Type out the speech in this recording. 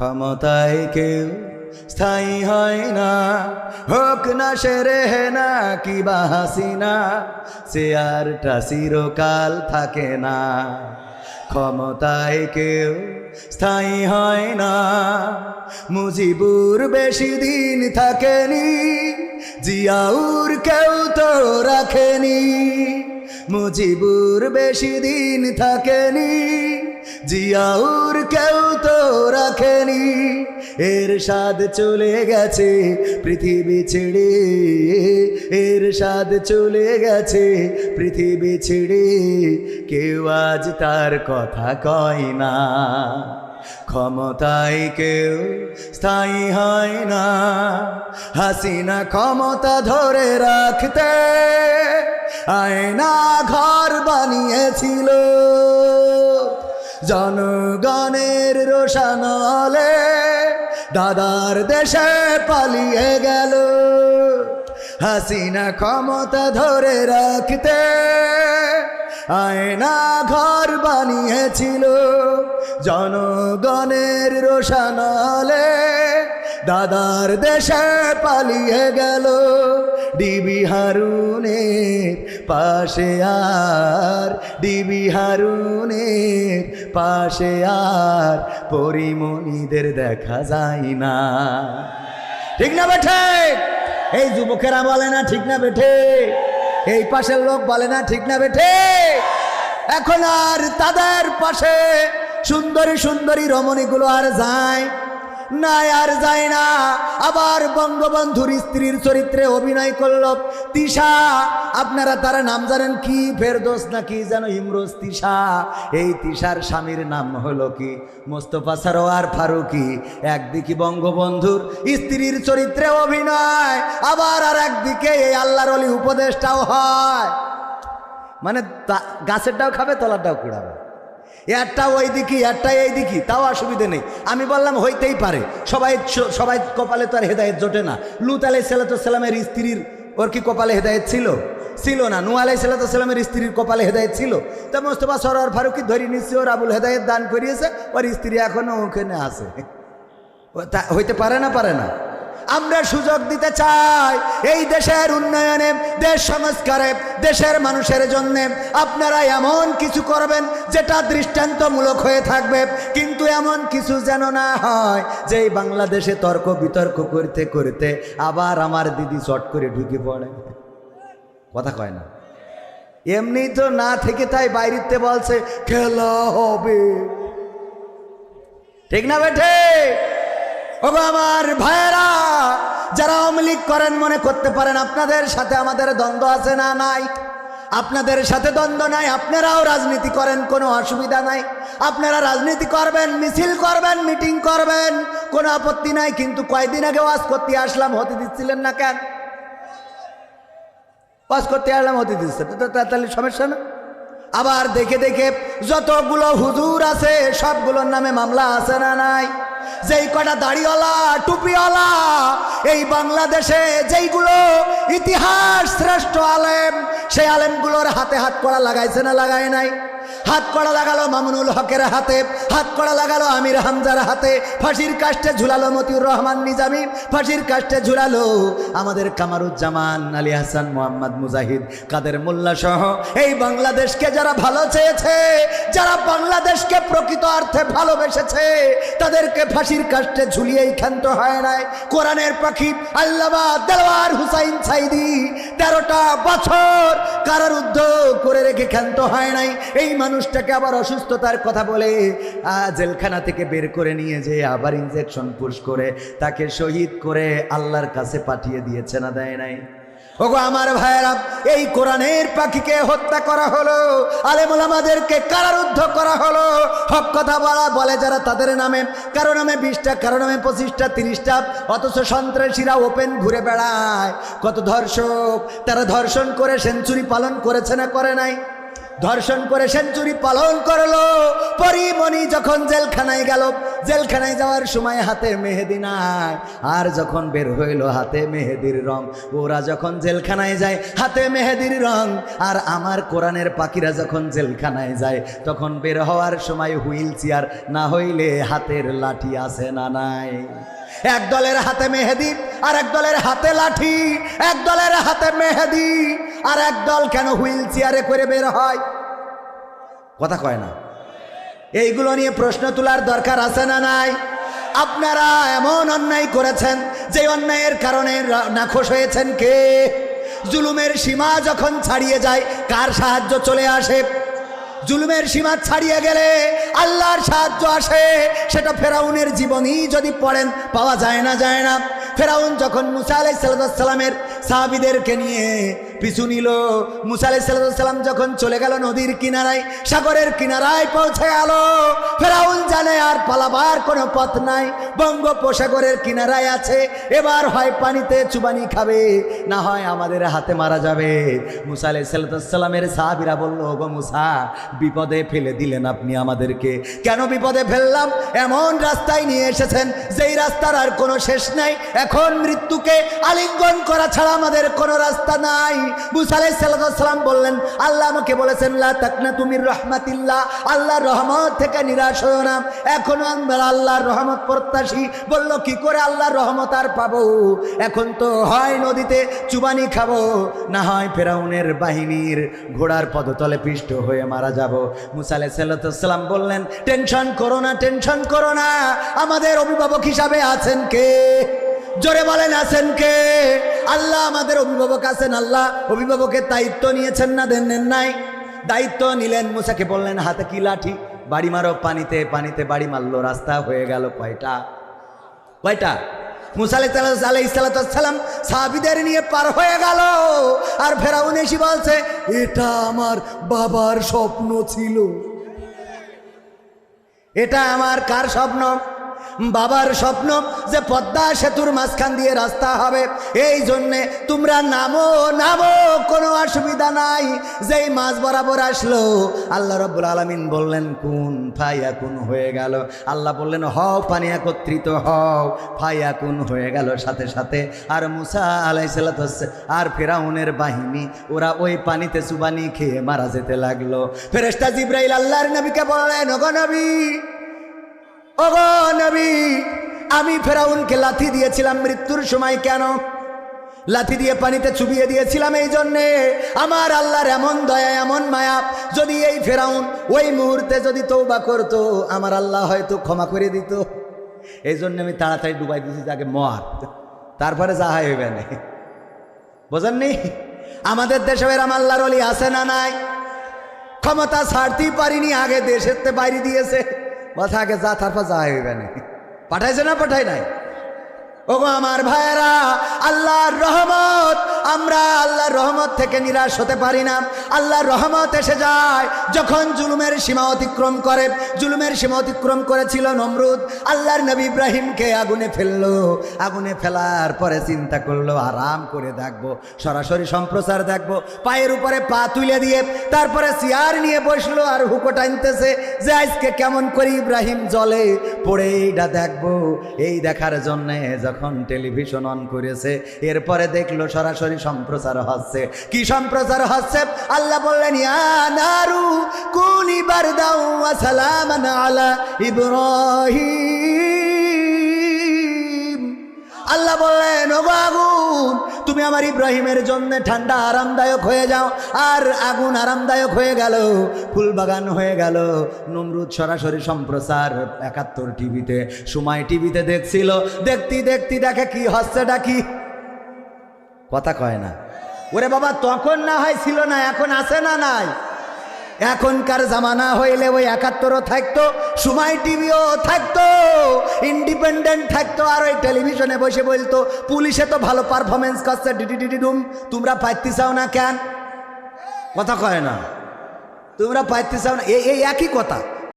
ক্ষমতায় কেউ স্থায়ী হয় না, হোক না শেরেনা কিবা হাসিনা, চেয়ারটা চিরকাল থাকে না। ক্ষমতায় কেউ স্থায়ী হয় না, মুজিবুর বেশি দিন থাকেনি, জিয়াউর কেউ তো রাখেনি। মুজিবুর বেশি দিন থাকেনি, জিয়াউর কেউ তো রাখেনি। এরশাদ চলে গেছে পৃথিবী ছেড়ে, এরশাদ চলে গেছে পৃথিবী ছেড়ে, কেউ আজ তার কথা কয় না। ক্ষমতায় কেউ স্থায়ী হয় না, হাসিনা ক্ষমতা ধরে রাখতে আয়না ঘর বানিয়েছিল, জনগণের রোশানলে দাদার দেশে পালিয়ে গেল। হাসিনা ক্ষমতা ধরে রাখতে আয়না ঘর বানিয়েছিল, জনগণের রোশানলে দাদার দেশে পালিয়ে গেল। ডিবি হারুনের পাশে আর, ডিবি হারুনের পাশে আর পরিমণিদের দেখা যায় না। ঠিক না বেঠে? এই যুবকেরা বলে না ঠিক না বেঠে? এই পাশের লোক বলে না ঠিক না বেঠে? এখন আর তাদের পাশে সুন্দরী সুন্দরী রমণীগুলো আর যায় না, আর যায় না। আবার বঙ্গবন্ধুর স্ত্রীর চরিত্রে অভিনয় করল তিশা। আপনারা তারা নাম জানেন কি? ফেরদৌস নাকি যেন ইমরোজ তিশা। এই তিশার স্বামীর নাম হলো কি? মোস্তফা সরোয়ার ফারুকি। একদিকে বঙ্গবন্ধুর স্ত্রীর চরিত্রে অভিনয়, আবার আর একদিকে এই আল্লাহর ওলি উপদেশটাও হয়। মানে গাছেরটাও খাবে, তলারটাও কুড়াবে, একটা ওই দিকে একটা এই দিকে, তাও অসুবিধে নেই। আমি বললাম হইতেই পারে, সবাই কপালে তো আর হেদায়েত জোটে না। লুত আলাইহিসসালামের স্ত্রীর ওর কি কপালে হেদায়েত ছিল? ছিল না। নূহ আলাইহিসসালামের স্ত্রীর কপালে হেদায়েত ছিল। তা মোস্তফা সরোয়ার ফারুকি ধরি নিশ্চয় ওর আবুল হেদায়েত দান করিয়েছে, ওর স্ত্রী এখনো ওখানে আছে। হইতে পারে না? পারে না। আমরা সুযোগ দিতে চাই এই দেশের উন্নয়নে, দেশ সংস্কারে, দেশের মানুষের জন্য আপনারা এমন কিছু করবেন যেটা দৃষ্টান্তমূলক হয়ে থাকবে। কিন্তু এমন কিছু যেন না হয় যে এই বাংলাদেশে তর্ক বিতর্ক করতে করতে আবার আমার দিদি চট করে ঢুকে পড়ে। কথা কয় না? এমনি তো না থেকে তাই বাইরেতে বলছে খেলা হবে। ঠিক না বেঠে? ওগো আমার ভাইয়েরা, যারা আওয়ামী লীগ করেন মনে করতে পারেন আপনাদের সাথে আমাদের দ্বন্দ্ব আছে না? নাই। আপনাদের সাথে দ্বন্দ্ব নাই, আপনারাও রাজনীতি করেন, কোনো অসুবিধা নাই। আপনারা রাজনীতি করবেন, মিছিল করবেন, মিটিং করবেন, কোনো আপত্তি নাই। কিন্তু কয়দিন আগে ওয়াজ করতে আসলাম, হতে দিচ্ছিলেন না কেন? ওয়াজ করতে আসলাম, হতে দিচ্ছে তো, তাহলে সমস্যা না? আবার দেখে দেখে যতগুলো হুজুর আছে সবগুলোর নামে মামলা আছে না নাই? যেই কটা দাড়িওয়ালা টুপিওয়ালা এই বাংলাদেশে যেইগুলো ইতিহাস শ্রেষ্ঠ আলেম, সেই আলেমগুলোর হাতে হাত কড়া লাগাইছে না লাগায় নাই? হাত কড়া লাগালো মামুনুল হকের হাতে, হাত কড়া লাগালো আমির হামজার হাতে, ফাঁসির কাস্টে ঝুলালো মতিউর রহমান নিজামী, ফাঁসির কাস্টে ঝুলালো আমাদের কামারুজ্জামান, আলী হাসান, মোহাম্মদ মুজাহিদ, কাদের মোল্লা সহ এই বাংলাদেশকে যারা ভালো চেয়েছে, যারা বাংলাদেশকে প্রকৃত অর্থে ভালোবেসেছে, তাদেরকে ফাঁসির কাস্টে ঝুলিয়েই ক্ষান্ত হয় নাই। কোরআনের পাখি আল্লামা দেলোয়ার হুসাইন সাইদি 13টা বছর কারারুদ্ধ করে রেখে ক্ষান্ত হয় নাই। এই মানুষটাকে আবার অসুস্থতার কথা বলে জেলখানা থেকে বের করে নিয়ে যে আবার ইনজেকশন পুশ করে তাকে শহীদ করে আল্লাহর কাছে পাঠিয়ে দিয়েছে না দেয় নাই? ওগো আমার ভাইয়েরা, এই কোরআনের পাখিকে হত্যা করা হলো, আলেম ওলামাদেরকে কারারুদ্ধ করা হলো। হক কথা বলে যারা তাদের নামে, কারো নামে 20টা, কারো নামে 25টা, 30টা, অথচ সন্ত্রাসীরা ওপেন ঘুরে বেড়ায়। কত ধর্ষক, তারা ধর্ষণ করে সেঞ্চুরি পালন করেছে না করে নাই? ধর্ষণ করে সেঞ্চুরি পালন করলো। পরিমণি যখন জেলখানায় গেল, জেলখানায় যাওয়ার সময় হাতে মেহেদি নাই, আর যখন বের হইল হাতে মেহেদির রং। ওরা যখন জেলখানায় যায় হাতে মেহেদির রং, আর আমার কোরআনের পাখিরা যখন জেলখানায় যায় তখন বের হওয়ার সময় হুইল চেয়ার, না হইলে হাতের লাঠি আছে না নাই। এক দলের হাতে মেহেদি আর এক দলের হাতে লাঠি, এক দলের হাতে মেহেদি আর এক দল কেন হুইল চেয়ারে করে বের হয়? কথা কয় না। এইগুলো নিয়ে প্রশ্ন তোলার দরকার আছে না নাই? আপনারা এমন অন্যায় করেছেন যে অন্যায়ের কারণে নাখোশ হয়েছেন কে? জুলুমের সীমা যখন ছাড়িয়ে যায় কার সাহায্য চলে আসে? জুলুমের সীমা ছাড়িয়ে গেলে আল্লাহর সাহায্য আসে। সেটা ফেরাউনের জীবনী যদি পড়েন পাওয়া যায় না, যায় না। ফেরাউন যখন মুসা আলাইহিস সালামের সাহাবীদেরকে নিয়ে পিছু নিল, মুসা আলাইহিস সালাম যখন চলে গেল নদীর কিনারায়, সাগরের কিনারায় পৌঁছে গেল, ফেরাউন জানে আর পালাবার কোনো পথ নাই, বঙ্গোপসাগরের কিনারায় আছে। এবার হয় পানিতে চুবানি খাবে, না হয় আমাদের হাতে মারা যাবে। মুসা আলাইহিস সালামের সাহাবীরা বলল, ওগো মুসা, বিপদে ফেলে দিলেন আপনি আমাদেরকে। কেন বিপদে ফেললাম? এমন রাস্তায় নিয়ে এসেছেন যেই রাস্তার আর কোনো শেষ নাই। এখন মৃত্যুকে আলিঙ্গন করা ছাড়া আমাদের কোনো রাস্তা নাই। মুসা আলাইহিস সালাম বললেন, আল্লাহ আমাকে বলেছেন লা তাকনাতু মির রাহমাতিল্লাহ, আল্লাহর রহমত থেকে নিরাশ হও না। এখনো আমরা আল্লাহর রহমত প্রত্যাশী। বলল, কি করে আল্লাহর রহমত আর পাবো? এখন তো হয় নদীতে চুবানি খাবো, না হয় ফেরাউনের বাহিনীর ঘোড়ার পদতলে পিষ্ট হয়ে মারা যাব। মুসা আলাইহিস সালাম বললেন, টেনশন করো না, টেনশন করো না। আমাদের অভিভাবক হিসাবে আছেন কে? জোরে বলেন, আছেন কে? আল্লাহ আমাদের অভিভাবক আছেন। আল্লাহ অভিভাবকের দায়িত্ব নিয়েছেন না, দেন নাই? দায়িত্ব নিলেন। মুসাকে বললেন, হাতে কি লাঠি, বাড়ি মারো পানিতে। পানিতে বাড়ি মারলো, রাস্তা হয়ে গেল কয়টা? কয়টা? মুসা আলাইহিস সালাম সাহাবীদের নিয়ে পার হয়ে গেল, আর ফেরাউন এসে বলছে, এটা আমার বাবার স্বপ্ন ছিল। এটা আমার কার স্বপ্ন? বাবার স্বপ্ন যে পদ্মা সেতুর মাঝখান দিয়ে রাস্তা হবে। এই জন্যে তোমরা নামো, নামো, কোনো অসুবিধা নাই। যেই মাঝ বরাবর আসলো, আল্লাহ রাব্বুল আলামিন বললেন কুন ফায়াকুন হয়ে গেল। আল্লাহ বললেন হও, পানি একত্রিত হও, ফায়াকুন হয়ে গেল সাথে সাথে। আর মুসা আলাইহিস সালাম আর ফেরাউনের বাহিনী ওরা ওই পানিতে চুবানি খেয়ে মারা যেতে লাগলো। ফেরেশতা জিবরাইল আল্লাহর নবীকে বললেন, ওগো নবী, ওগো নবী, আমি ফেরাউনকে লাথি দিয়েছিলাম মৃত্যুর সময়। কেন লাথি দিয়ে পানিতে চুবিয়ে দিয়েছিলাম? এই জন্যে আমার আল্লাহর এমন দয়া, এমন মায়া, যদি এই ফেরাউন ওই মুহূর্তে যদি তওবা করতো, আমার আল্লাহ হয়তো ক্ষমা করে দিত। এই জন্য আমি তাড়াতাড়ি ডুবাই দিয়েছি, তাকে মর, তারপরে যা হয় হইবে না। বোঝেননি? আমাদের দেশে এরম আল্লাহর ওলি আছে না নাই? ক্ষমতা ছাড়তেই পারিনি, আগে দেশের বাইরে দিয়েছে, কথা আগে যা, তারপর যা হইবে না। পাঠাইছে না? পাঠাই নাই? ওগো আমার ভাইয়েরা, আল্লাহর রহমত, আমরা আল্লাহর রহমত থেকে নিরাশ হতে পারি না। আল্লাহর রহমত এসে যায় যখন জুলুমের সীমা অতিক্রম করে। জুলুমের সীমা অতিক্রম করেছিল নমরুদ, আল্লাহর নবী ইব্রাহিমকে আগুনে ফেললো। আগুনে ফেলার পরে চিন্তা করলো, আরাম করে দেখবো, সরাসরি সম্প্রচার দেখবো। পায়ের উপরে পা তুলে দিয়ে তারপরে চেয়ার নিয়ে বসলো, আর হুকো টানতেছে যে আজকে কেমন করে ইব্রাহিম জলে পড়ে এইটা দেখবো। এই দেখার জন্যে যখন টেলিভিশন অন করেছে, এরপরে দেখলো সরাসরি সম্প্রচার হচ্ছে। কি সম্প্রচার হচ্ছে? আল্লাহ বললেন, ইয়া নারু কুনি বারদাও ওয়া সালামান আলা ইব্রাহিম। আল্লাহ বললেন, ওগো আগুন, তুমি আমার ইব্রাহিমের জন্য ঠান্ডা আরামদায়ক হয়ে যাও। আর আগুন আরামদায়ক হয়ে গেল, ফুলবাগান হয়ে গেল। নমরুদ সরাসরি সম্প্রচার ৭১ টিভিতে, সময় টিভিতে দেখছিল। দেখতে দেখতে দেখে কি হচ্ছেটা কি? কথা কয় না। ওরে বাবা, তখন না হয় ছিল না, এখন আছে না নাই? এখনকার জামানা হইলে ওই ৭১ও থাকতো, সময় টিভিও থাকতো, ইন্ডিপেন্ডেন্ট থাকতো। আর ওই টেলিভিশনে বসে বলতো, পুলিশে তো ভালো পারফরমেন্স করছে, ডিডিডিডুম, তোমরা পাইতে চাও না কেন? কথা কয় না, তোমরা পাইতে চাও না, এই একই কথা।